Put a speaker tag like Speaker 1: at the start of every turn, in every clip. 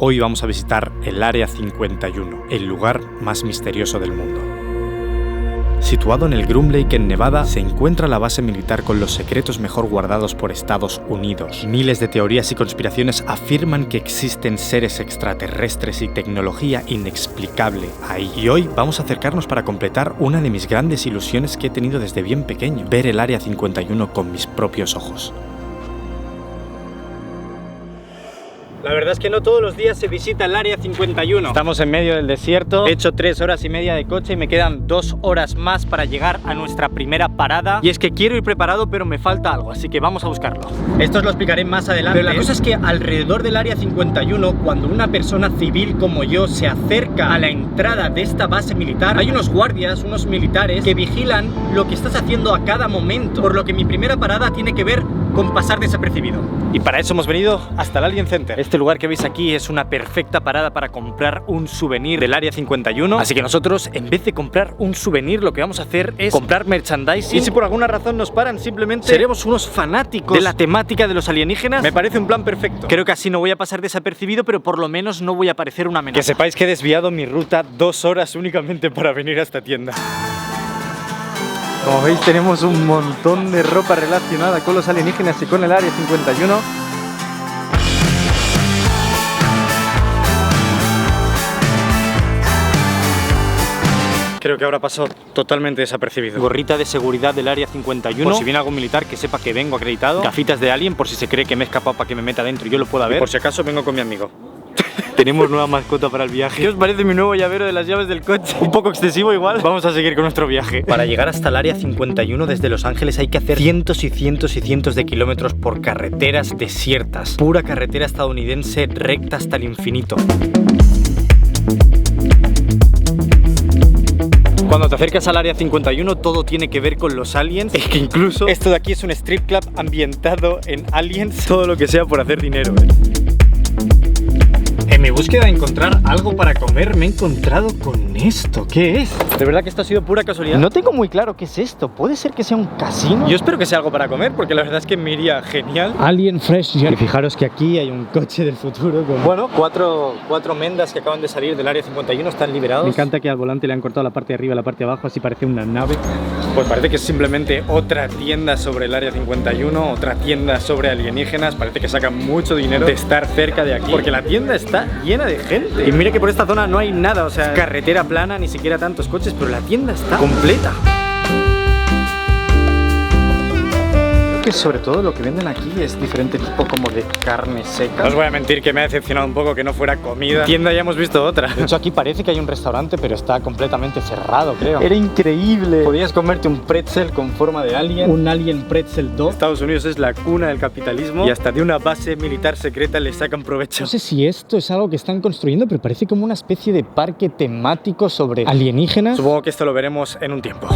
Speaker 1: Hoy vamos a visitar el Área 51, el lugar más misterioso del mundo. Situado en el Groom Lake en Nevada, se encuentra la base militar con los secretos mejor guardados por Estados Unidos. Miles de teorías y conspiraciones afirman que existen seres extraterrestres y tecnología inexplicable ahí. Y hoy vamos a acercarnos para completar una de mis grandes ilusiones que he tenido desde bien pequeño: ver el Área 51 con mis propios ojos. La verdad es que no todos los días se visita el Área 51. Estamos en medio del desierto. He hecho 3 horas y media de coche y me quedan 2 horas más para llegar a nuestra primera parada. Y es que quiero ir preparado, pero me falta algo, así que vamos a buscarlo. Esto os lo explicaré más adelante. Pero la cosa es que alrededor del Área 51, cuando una persona civil como yo se acerca a la entrada de esta base militar, hay unos guardias, unos militares, que vigilan lo que estás haciendo a cada momento. Por lo que mi primera parada tiene que ver con pasar desapercibido. Y para eso hemos venido hasta el Alien Center. Este lugar que veis aquí es una perfecta parada para comprar un souvenir del Área 51. Así que nosotros, en vez de comprar un souvenir, lo que vamos a hacer es comprar merchandising. Y si por alguna razón nos paran, simplemente seremos unos fanáticos de la temática de los alienígenas. Me parece un plan perfecto. Creo que así no voy a pasar desapercibido, pero por lo menos no voy a parecer una amenaza. Que sepáis que he desviado mi ruta 2 horas únicamente para venir a esta tienda. Como veis, tenemos un montón de ropa relacionada con los alienígenas y con el Área 51. Creo que ahora pasó totalmente desapercibido. Gorrita de seguridad del Área 51, por si viene algún militar que sepa que vengo acreditado. Gafitas de Alien, por si se cree que me he escapado para que me meta dentro y yo lo pueda ver. Y por si acaso vengo con mi amigo. Tenemos nueva mascota para el viaje. ¿Qué os parece mi nuevo llavero de las llaves del coche? Un poco excesivo igual. Vamos a seguir con nuestro viaje. Para llegar hasta el Área 51 desde Los Ángeles hay que hacer cientos y cientos y cientos de kilómetros por carreteras desiertas. Pura carretera estadounidense recta hasta el infinito. Cuando te acercas al Área 51 todo tiene que ver con los aliens. Es que incluso esto de aquí es un strip club ambientado en aliens. Todo lo que sea por hacer dinero. En mi búsqueda de encontrar algo para comer me he encontrado con esto. ¿Qué es? De verdad que esto ha sido pura casualidad. No tengo muy claro qué es esto. ¿Puede ser que sea un casino? Yo espero que sea algo para comer, porque la verdad es que me iría genial. Alien Fresh. Y fijaros que aquí hay un coche del futuro con... Bueno, cuatro mendas que acaban de salir del Área 51 están liberados. Me encanta que al volante le han cortado la parte de arriba y la parte de abajo, así parece una nave. Pues parece que es simplemente otra tienda sobre el Área 51, otra tienda sobre alienígenas. Parece que sacan mucho dinero de estar cerca de aquí, porque la tienda está llena de gente. Y mira que por esta zona no hay nada, o sea, carretera plana, ni siquiera tantos coches, pero la tienda está completa. Que sobre todo lo que venden aquí es diferente tipo como de carne seca. No os voy a mentir que me ha decepcionado un poco que no fuera comida. Tienda ya hemos visto otra. De hecho aquí parece que hay un restaurante, pero está completamente cerrado, creo. Era increíble. Podías comerte un pretzel con forma de alien, un alien pretzel 2. Estados Unidos es la cuna del capitalismo y hasta de una base militar secreta le sacan provecho. No sé si esto es algo que están construyendo, pero parece como una especie de parque temático sobre alienígenas. Supongo que esto lo veremos en un tiempo.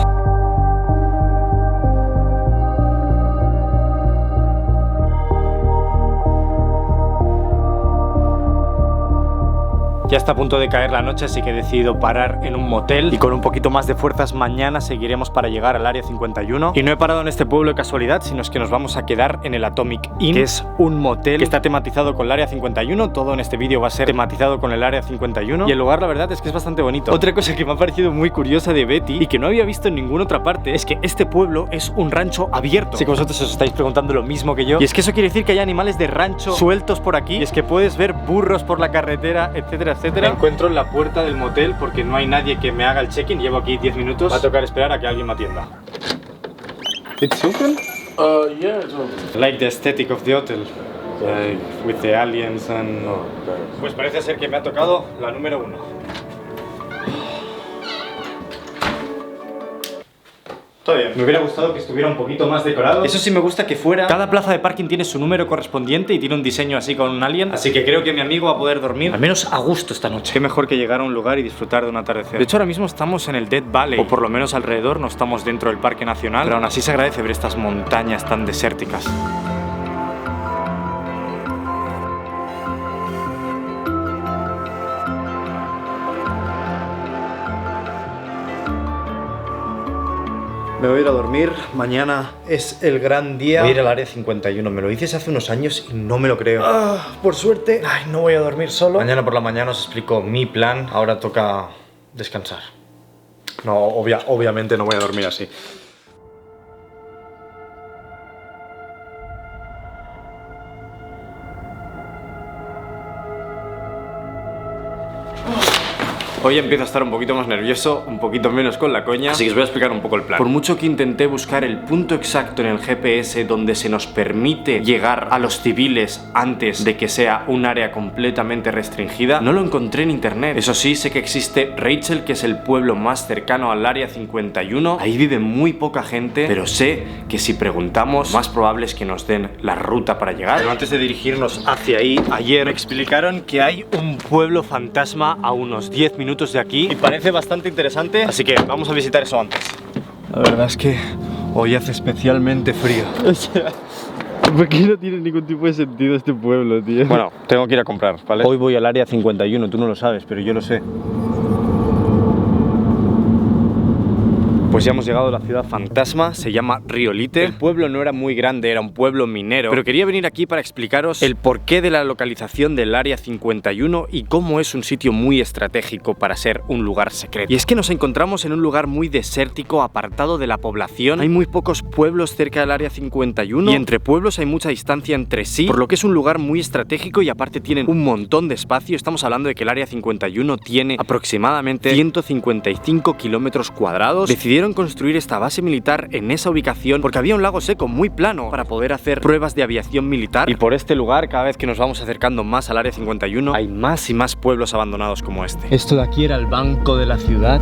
Speaker 1: Ya está a punto de caer la noche, así que he decidido parar en un motel y con un poquito más de fuerzas mañana seguiremos para llegar al Área 51. Y no he parado en este pueblo de casualidad, sino es que nos vamos a quedar en el Atomic Inn, que es un motel que está tematizado con el Área 51. Todo en este vídeo va a ser tematizado con el Área 51 y el lugar la verdad es que es bastante bonito. Otra cosa que me ha parecido muy curiosa de Betty y que no había visto en ninguna otra parte es que este pueblo es un rancho abierto. Sé que vosotros os estáis preguntando lo mismo que yo, y es que eso quiere decir que hay animales de rancho sueltos por aquí, y es que puedes ver burros por la carretera, etcétera, etcétera. Me encuentro en la puerta del motel porque no hay nadie que me haga el check-in. Llevo aquí 10 minutos. Va a tocar esperar a que alguien me atienda. It's open?
Speaker 2: Yeah, it's open.
Speaker 1: Like the aesthetic of the hotel. With the aliens and... Pues parece ser que me ha tocado la número 1. Todo bien. Me hubiera gustado que estuviera un poquito más decorado. Eso sí me gusta que fuera. Cada plaza de parking tiene su número correspondiente y tiene un diseño así con un alien. Así que creo que mi amigo va a poder dormir al menos a gusto esta noche. Qué mejor que llegar a un lugar y disfrutar de un atardecer. De hecho ahora mismo estamos en el Death Valley, o por lo menos alrededor, no estamos dentro del parque nacional, pero aún así se agradece ver estas montañas tan desérticas. Me voy a ir a dormir. Mañana es el gran día. Voy a ir al área 51. Me lo dices hace unos años y no me lo creo. Por suerte, no voy a dormir solo. Mañana por la mañana os explico mi plan. Ahora toca descansar. No, obviamente no voy a dormir así. Hoy empiezo a estar un poquito más nervioso, un poquito menos con la coña, así que os voy a explicar un poco el plan. Por mucho que intenté buscar el punto exacto en el GPS donde se nos permite llegar a los civiles antes de que sea un área completamente restringida, no lo encontré en internet. Eso sí, sé que existe Rachel, que es el pueblo más cercano al área 51. Ahí vive muy poca gente, pero sé que si preguntamos, más probable es que nos den la ruta para llegar. Pero antes de dirigirnos hacia ahí, ayer me explicaron que hay un pueblo fantasma a unos 10 minutos de aquí y parece bastante interesante, así que vamos a visitar eso antes. La verdad es que hoy hace especialmente frío.
Speaker 3: O sea, ¿por qué no tiene ningún tipo de sentido este pueblo, tío?
Speaker 1: Bueno, tengo que ir a comprar, ¿vale? Hoy voy al área 51, tú no lo sabes, pero yo lo sé. Pues ya hemos llegado a la ciudad fantasma, se llama Riolite. El pueblo no era muy grande, era un pueblo minero, pero quería venir aquí para explicaros el porqué de la localización del área 51 y cómo es un sitio muy estratégico para ser un lugar secreto. Y es que nos encontramos en un lugar muy desértico, apartado de la población. Hay muy pocos pueblos cerca del área 51 y entre pueblos hay mucha distancia entre sí, por lo que es un lugar muy estratégico y aparte tienen un montón de espacio. Estamos hablando de que el área 51 tiene aproximadamente 155 kilómetros cuadrados. Decidieron construir esta base militar en esa ubicación porque había un lago seco muy plano para poder hacer pruebas de aviación militar, y por este lugar, cada vez que nos vamos acercando más al área 51, hay más y más pueblos abandonados como este.
Speaker 3: Esto de aquí era el banco de la ciudad.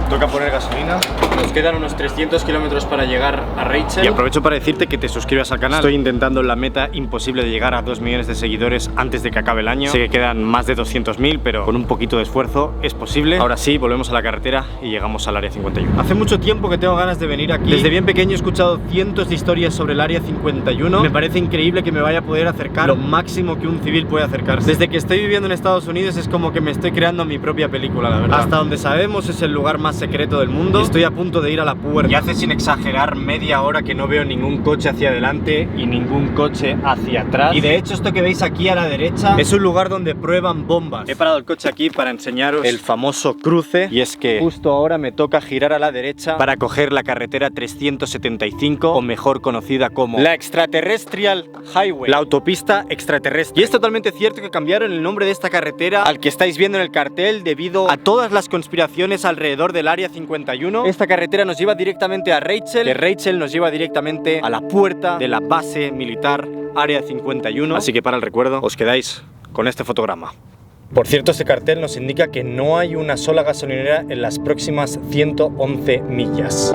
Speaker 1: Toca poner gasolina. Nos quedan unos 300 kilómetros para llegar a Rachel. Y aprovecho para decirte que te suscribas al canal. Estoy intentando la meta imposible de llegar a 2 millones de seguidores antes de que acabe el año. Sé que quedan más de 200.000, pero con un poquito de esfuerzo es posible. Ahora sí, volvemos a la carretera y llegamos al área 51. Hace mucho tiempo que tengo ganas de venir aquí. Desde bien pequeño he escuchado cientos de historias sobre el área 51. Me parece increíble que me vaya a poder acercar lo máximo que un civil puede acercarse. Desde que estoy viviendo en Estados Unidos es como que me estoy creando mi propia película, la verdad. Hasta donde sabemos es el lugar más secreto del mundo. Y estoy a punto de ir a la puerta. Y hace, sin exagerar, media hora que no veo ningún coche hacia adelante y ningún coche hacia atrás. Y de hecho, esto que veis aquí a la derecha es un lugar donde prueban bombas. He parado el coche aquí para enseñaros el famoso cruce. Y es que justo ahora me toca girar a la derecha para coger la carretera 375, o mejor conocida como la Extraterrestrial Highway, la autopista extraterrestre. Y es totalmente cierto que cambiaron el nombre de esta carretera al que estáis viendo en el cartel debido a todas las conspiraciones alrededor del área 51. Esta carretera nos lleva directamente a Rachel, de Rachel nos lleva directamente a la puerta de la base militar área 51. Así que para el recuerdo os quedáis con este fotograma. Por cierto, este cartel nos indica que no hay una sola gasolinera en las próximas 111 millas.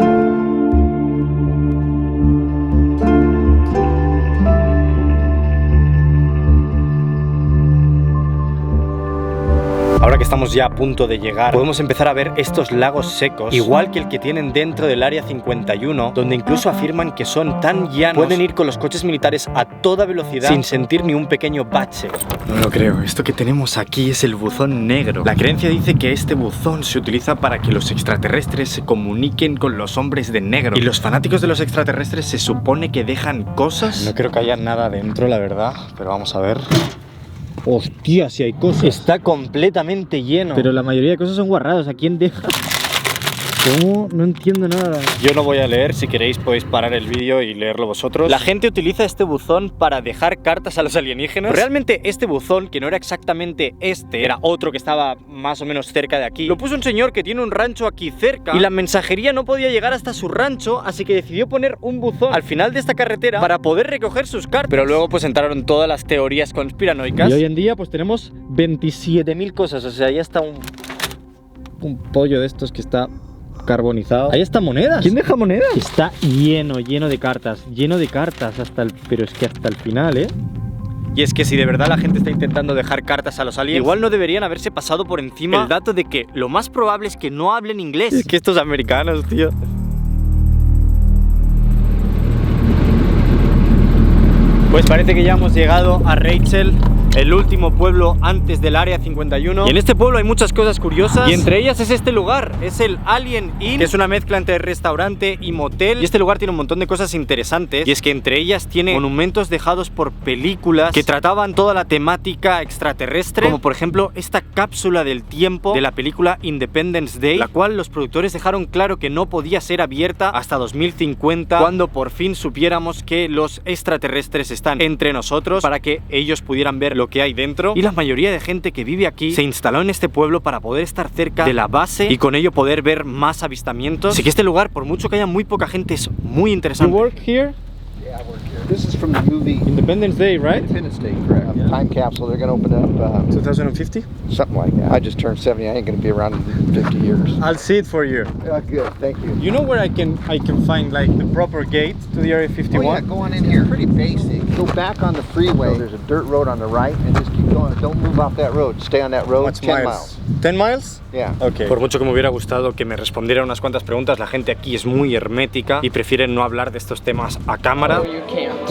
Speaker 1: Ahora que estamos ya a punto de llegar, podemos empezar a ver estos lagos secos, igual que el que tienen dentro del área 51, donde incluso afirman que son tan llanos, pueden ir con los coches militares a toda velocidad sin sentir ni un pequeño bache. No lo creo, esto que tenemos aquí es el buzón negro. La creencia dice que este buzón se utiliza para que los extraterrestres se comuniquen con los hombres de negro. Y los fanáticos de los extraterrestres se supone que dejan cosas. No creo que haya nada dentro, la verdad, pero vamos a ver.
Speaker 3: Hostia, si hay cosas.
Speaker 1: Está completamente lleno.
Speaker 3: Pero la mayoría de cosas son guarrados. ¿A quién deja? ¿Cómo? No entiendo nada.
Speaker 1: Yo no voy a leer, si queréis podéis parar el vídeo y leerlo vosotros. La gente utiliza este buzón para dejar cartas a los alienígenas. Realmente este buzón, que no era exactamente este, era otro que estaba más o menos cerca de aquí, lo puso un señor que tiene un rancho aquí cerca y la mensajería no podía llegar hasta su rancho, así que decidió poner un buzón al final de esta carretera para poder recoger sus cartas. Pero luego pues entraron todas las teorías conspiranoicas.
Speaker 3: Y hoy en día pues tenemos 27.000 cosas. O sea, ya está un pollo de estos que está carbonizado. Ahí está monedas.
Speaker 1: ¿Quién deja monedas?
Speaker 3: Está lleno de cartas. Lleno de cartas pero es que hasta el final, ¿eh?
Speaker 1: Y es que si de verdad la gente está intentando dejar cartas a los aliens, igual no deberían haberse pasado por encima el dato de que lo más probable es que no hablen inglés. Es que estos americanos, tío. Pues parece que ya hemos llegado a Rachel. el último pueblo antes del Área 51. Y en este pueblo hay muchas cosas curiosas, y entre ellas es este lugar, es el Alien Inn, que es una mezcla entre restaurante y motel. Y este lugar tiene un montón de cosas interesantes, y es que entre ellas tiene monumentos dejados por películas que trataban toda la temática extraterrestre, como por ejemplo esta cápsula del tiempo de la película Independence Day, la cual los productores dejaron claro que no podía ser abierta hasta 2050, cuando por fin supiéramos que los extraterrestres están entre nosotros, para que ellos pudieran ver lo que hay dentro. Y la mayoría de gente que vive aquí se instaló en este pueblo para poder estar cerca de la base y con ello poder ver más avistamientos. Así que este lugar, por mucho que haya muy poca gente, es muy interesante.
Speaker 3: You work here?
Speaker 4: Yeah, I work here. This is from the movie
Speaker 3: Independence Day, right?
Speaker 4: Independence Day, correct? Time capsule. They're going to open up
Speaker 3: 2050?
Speaker 4: something like that. I just turned 70. I ain't going to be around in 50 years.
Speaker 3: I'll see it for you.
Speaker 4: Good. Thank you.
Speaker 3: You know where I can find like the proper gate to the Area 51?
Speaker 4: Oh yeah, go on in here. Pretty basic. Go back on the freeway. So there's a dirt road on the right, and just keep going. Don't move off that road. Stay on that road.
Speaker 3: What's
Speaker 4: 10
Speaker 3: miles? 10 miles?
Speaker 4: Yeah.
Speaker 3: Okay.
Speaker 1: Por mucho que me hubiera gustado que me respondiera unas cuantas preguntas, la gente aquí es muy hermética y prefieren no hablar de estos temas a cámara.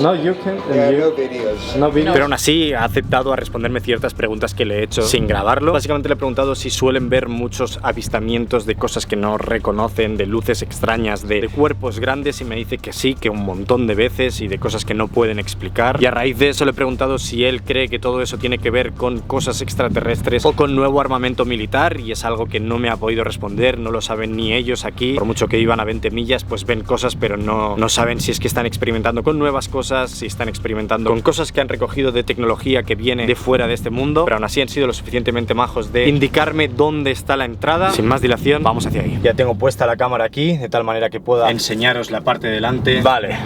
Speaker 3: No, you can.
Speaker 4: Yeah,
Speaker 3: you-
Speaker 4: no videos.
Speaker 3: No video.
Speaker 1: Pero aún así ha aceptado a responderme ciertas preguntas que le he hecho sin grabarlo. Básicamente le he preguntado si suelen ver muchos avistamientos de cosas que no reconocen, de luces extrañas, de cuerpos grandes, y me dice que sí, que un montón de veces, y de cosas que no pueden explicar. Y a raíz de eso le he preguntado si él cree que todo eso tiene que ver con cosas extraterrestres o con nuevo armamento militar, y es algo que no me ha podido responder, no lo saben ni ellos aquí. Por mucho que iban a 20 millas, pues ven cosas, pero no saben si es que están experimentando con nuevas cosas, si están experimentando con cosas que han recogido de tecnología que viene de fuera de este mundo. Pero aún así han sido lo suficientemente majos de indicarme dónde está la entrada. Sin más dilación, vamos hacia ahí. Ya tengo puesta la cámara aquí, de tal manera que pueda enseñaros la parte de delante. Vale.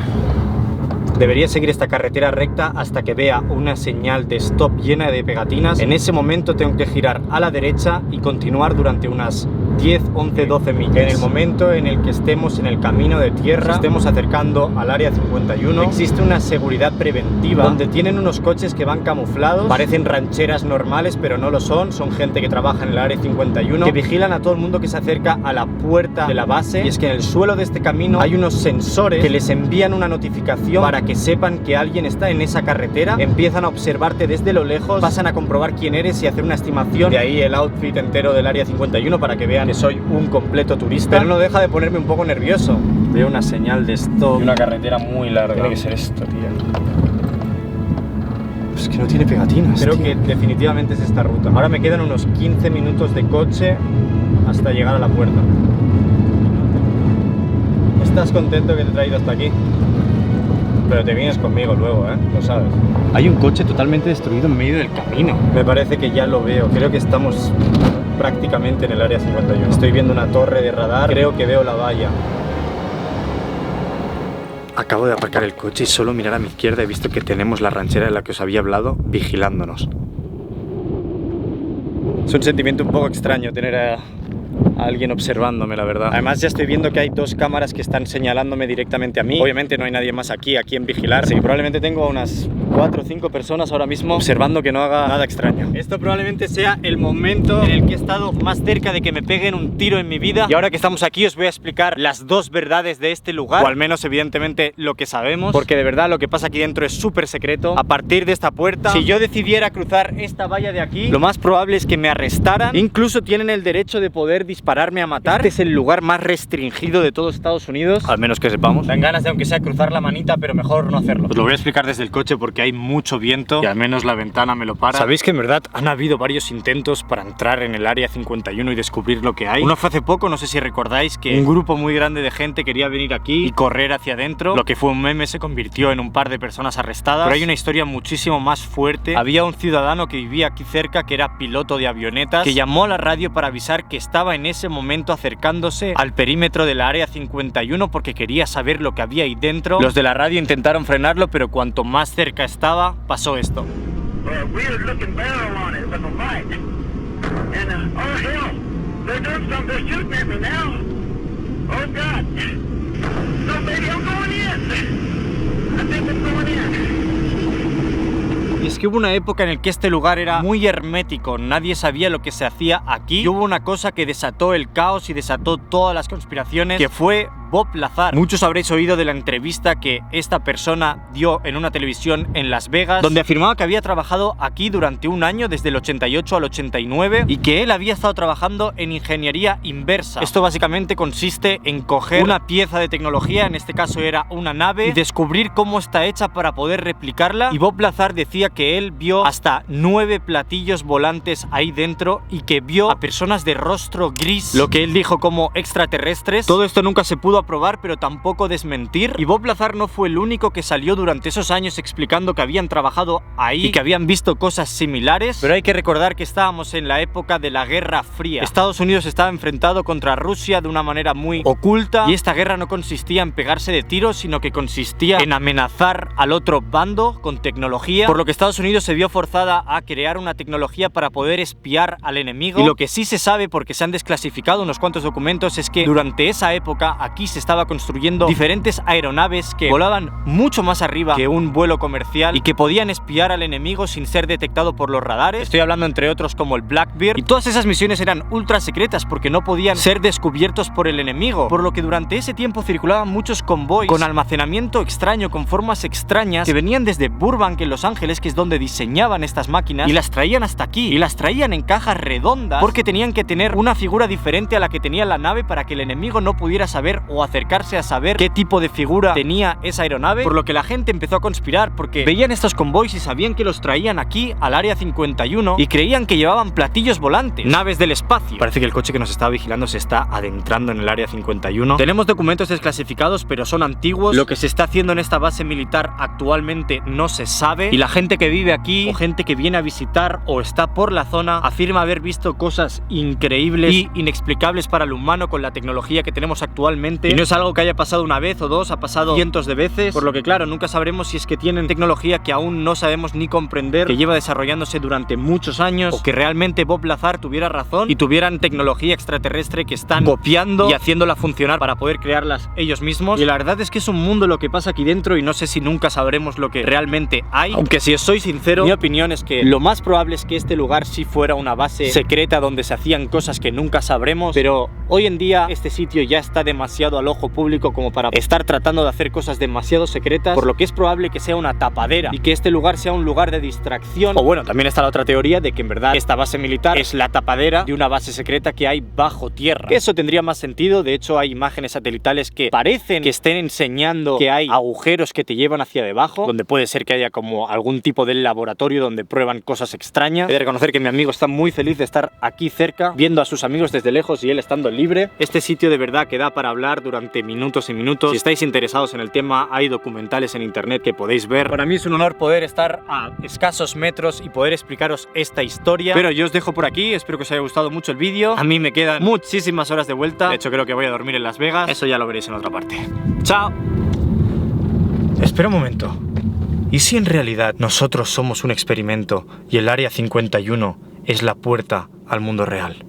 Speaker 1: Debería seguir esta carretera recta hasta que vea una señal de stop llena de pegatinas. En ese momento tengo que girar a la derecha y continuar durante unas 10, 11, 12 millas. En el momento en el que estemos en el camino de tierra, estemos acercando al Área 51, existe una seguridad preventiva donde tienen unos coches que van camuflados, parecen rancheras normales pero no lo son, son gente que trabaja en el Área 51, que vigilan a todo el mundo que se acerca a la puerta de la base. Y es que en el suelo de este camino hay unos sensores que les envían una notificación para que sepan que alguien está en esa carretera, empiezan a observarte desde lo lejos, pasan a comprobar quién eres y hacer una estimación. De ahí el outfit entero del Área 51 para que vean que soy un completo turista. Pero no deja de ponerme un poco nervioso. Veo una señal de stop y una carretera muy larga. Tiene que ser esto, tío. Es que no tiene pegatinas. Creo que definitivamente es esta ruta. Ahora me quedan unos 15 minutos de coche hasta llegar a la puerta. ¿Estás contento que te he traído hasta aquí? Pero te vienes conmigo luego, lo sabes. Hay un coche totalmente destruido en medio del camino. Me parece que ya lo veo. Creo que estamos prácticamente en el Área 51. Estoy viendo una torre de radar. Creo que veo la valla. Acabo de aparcar el coche y solo mirar a mi izquierda he visto que tenemos la ranchera de la que os había hablado vigilándonos. Es un sentimiento un poco extraño tener a alguien observándome, la verdad. Además ya estoy viendo que hay dos cámaras que están señalándome directamente a mí. Obviamente no hay nadie más aquí a quien vigilar, así que probablemente tengo unas 4 o 5 personas ahora mismo observando que no haga nada extraño. Esto probablemente sea el momento en el que he estado más cerca de que me peguen un tiro en mi vida. Y ahora que estamos aquí os voy a explicar las dos verdades de este lugar, o al menos evidentemente lo que sabemos, porque de verdad lo que pasa aquí dentro es súper secreto. A partir de esta puerta, si yo decidiera cruzar esta valla de aquí, lo más probable es que me arrestaran. Incluso tienen el derecho de poder dispararme a matar. Este es el lugar más restringido de todo Estados Unidos, al menos que sepamos. Dan ganas de aunque sea cruzar la manita, pero mejor no hacerlo. Os lo voy a explicar desde el coche porque hay mucho viento y al menos la ventana me lo para. Sabéis que en verdad han habido varios intentos para entrar en el Área 51 y descubrir lo que hay. Uno fue hace poco, no sé si recordáis, que un grupo muy grande de gente quería venir aquí y correr hacia adentro. Lo que fue un meme se convirtió en un par de personas arrestadas. Pero hay una historia muchísimo más fuerte. Había un ciudadano que vivía aquí cerca, que era piloto de avionetas, que llamó a la radio para avisar que estaba en ese momento acercándose al perímetro del Área 51 porque quería saber lo que había ahí dentro. Los de la radio intentaron frenarlo, pero cuanto más cerca estaba, pasó esto. Y es que hubo una época en la que este lugar era muy hermético, nadie sabía lo que se hacía aquí. Y hubo una cosa que desató el caos y desató todas las conspiraciones, que fue Bob Lazar. Muchos habréis oído de la entrevista que esta persona dio en una televisión en Las Vegas, donde afirmaba que había trabajado aquí durante un año, desde el 88 al 89, y que él había estado trabajando en ingeniería inversa. Esto básicamente consiste en coger una pieza de tecnología, en este caso era una nave, y descubrir cómo está hecha para poder replicarla. Y Bob Lazar decía que él vio hasta 9 platillos volantes ahí dentro y que vio a personas de rostro gris, lo que él dijo como extraterrestres. Todo esto nunca se pudo aprobar, pero tampoco desmentir. Y Bob Lazar no fue el único que salió durante esos años explicando que habían trabajado ahí y que habían visto cosas similares. Pero hay que recordar que estábamos en la época de la Guerra Fría. Estados Unidos estaba enfrentado contra Rusia de una manera muy oculta, y esta guerra no consistía en pegarse de tiros, sino que consistía en amenazar al otro bando con tecnología, por lo que Estados Unidos se vio forzada a crear una tecnología para poder espiar al enemigo. Y lo que sí se sabe, porque se han desclasificado unos cuantos documentos, es que durante esa época aquí se estaba construyendo diferentes aeronaves que volaban mucho más arriba que un vuelo comercial y que podían espiar al enemigo sin ser detectado por los radares. Estoy hablando entre otros como el Blackbird, y todas esas misiones eran ultra secretas porque no podían ser descubiertos por el enemigo, por lo que durante ese tiempo circulaban muchos convoys con almacenamiento extraño, con formas extrañas, que venían desde Burbank en Los Ángeles, que es donde diseñaban estas máquinas, y las traían hasta aquí, y las traían en cajas redondas porque tenían que tener una figura diferente a la que tenía la nave para que el enemigo no pudiera saber o acercarse a saber qué tipo de figura tenía esa aeronave, por lo que la gente empezó a conspirar porque veían estos convoys y sabían que los traían aquí al área 51 y creían que llevaban platillos volantes, naves del espacio. Parece que el coche que nos estaba vigilando se está adentrando en el área 51. Tenemos documentos desclasificados, pero son antiguos. Lo que se está haciendo en esta base militar actualmente no se sabe, y la gente que vive aquí o gente que viene a visitar o está por la zona afirma haber visto cosas increíbles y inexplicables para el humano con la tecnología que tenemos actualmente. Y no es algo que haya pasado una vez o dos, ha pasado cientos de veces, por lo que claro, nunca sabremos si es que tienen tecnología que aún no sabemos ni comprender, que lleva desarrollándose durante muchos años, o que realmente Bob Lazar tuviera razón y tuvieran tecnología extraterrestre que están copiando y haciéndola funcionar para poder crearlas ellos mismos. Y la verdad es que es un mundo lo que pasa aquí dentro, y no sé si nunca sabremos lo que realmente hay, aunque si os soy sincero, mi opinión es que lo más probable es que este lugar sí fuera una base secreta donde se hacían cosas que nunca sabremos, pero hoy en día este sitio ya está demasiado al ojo público como para estar tratando de hacer cosas demasiado secretas, por lo que es probable que sea una tapadera y que este lugar sea un lugar de distracción. O bueno, también está la otra teoría de que en verdad esta base militar es la tapadera de una base secreta que hay bajo tierra. Eso tendría más sentido. De hecho, hay imágenes satelitales que parecen que estén enseñando que hay agujeros que te llevan hacia debajo, donde puede ser que haya como algún tipo de laboratorio donde prueban cosas extrañas. He de reconocer que mi amigo está muy feliz de estar aquí cerca, viendo a sus amigos desde lejos y él estando libre. Este sitio de verdad que da para hablar durante minutos y minutos. Si estáis interesados en el tema, hay documentales en internet que podéis ver. Para mí es un honor poder estar a escasos metros y poder explicaros esta historia, pero yo os dejo por aquí. Espero que os haya gustado mucho el vídeo. A mí me quedan muchísimas horas de vuelta. De hecho, creo que voy a dormir en Las Vegas. Eso ya lo veréis en otra parte. ¡Chao! Espera un momento. ¿Y si en realidad nosotros somos un experimento y el área 51 es la puerta al mundo real?